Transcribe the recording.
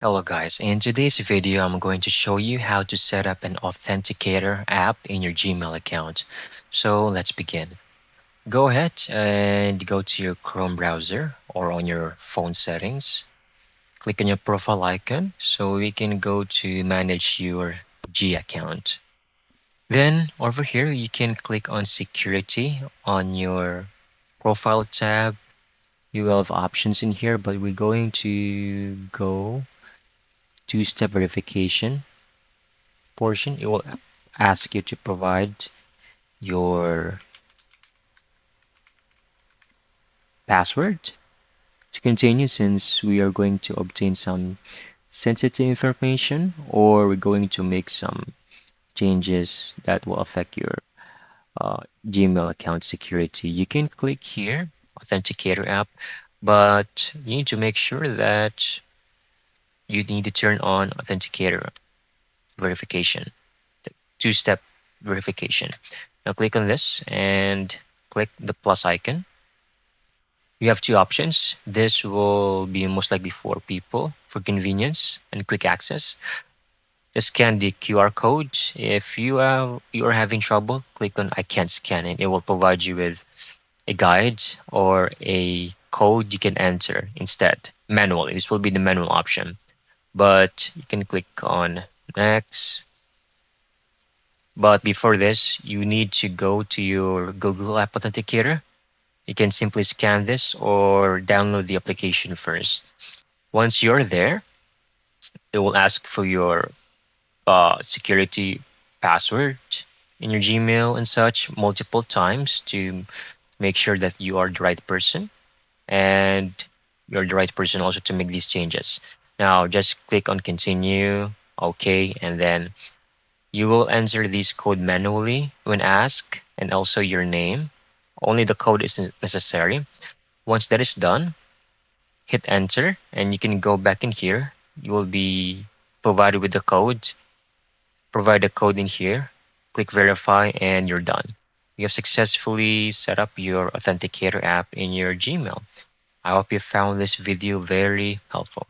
Hello guys, in today's video I'm going to show you how to set up an Authenticator app in your Gmail account. So let's begin. Go ahead and go to your Chrome browser or on your phone settings. Click on your profile icon so we can go to manage your G account. Then over here you can click on security on your profile tab. You will have options in here, but we're going to go two-step verification portion. It will ask you to provide your password to continue, since we are going to obtain some sensitive information, or we're going to make some changes that will affect your Gmail account security. You can click here, Authenticator app, but you need to make sure that you need to turn on Authenticator verification, the two-step verification. Now click on this and click the plus icon. You have two options. This will be most likely for people for convenience and quick access. Just scan the QR code. If you are having trouble, click on I can't scan it. It will provide you with a guide or a code you can enter instead manually. This will be the manual option. But you can click on next. But before this, you need to go to your Google App Authenticator. You can simply scan this or download the application first. Once you're there, it will ask for your security password in your Gmail and such multiple times to make sure that you are the right person and you're the right person also to make these changes. Now, just click on continue, okay, and then you will enter this code manually when asked, and also your name. Only the code is necessary. Once that is done, hit enter and you can go back in here. You will be provided with the code. Provide the code in here, click verify, and you're done. You have successfully set up your Authenticator app in your Gmail. I hope you found this video very helpful.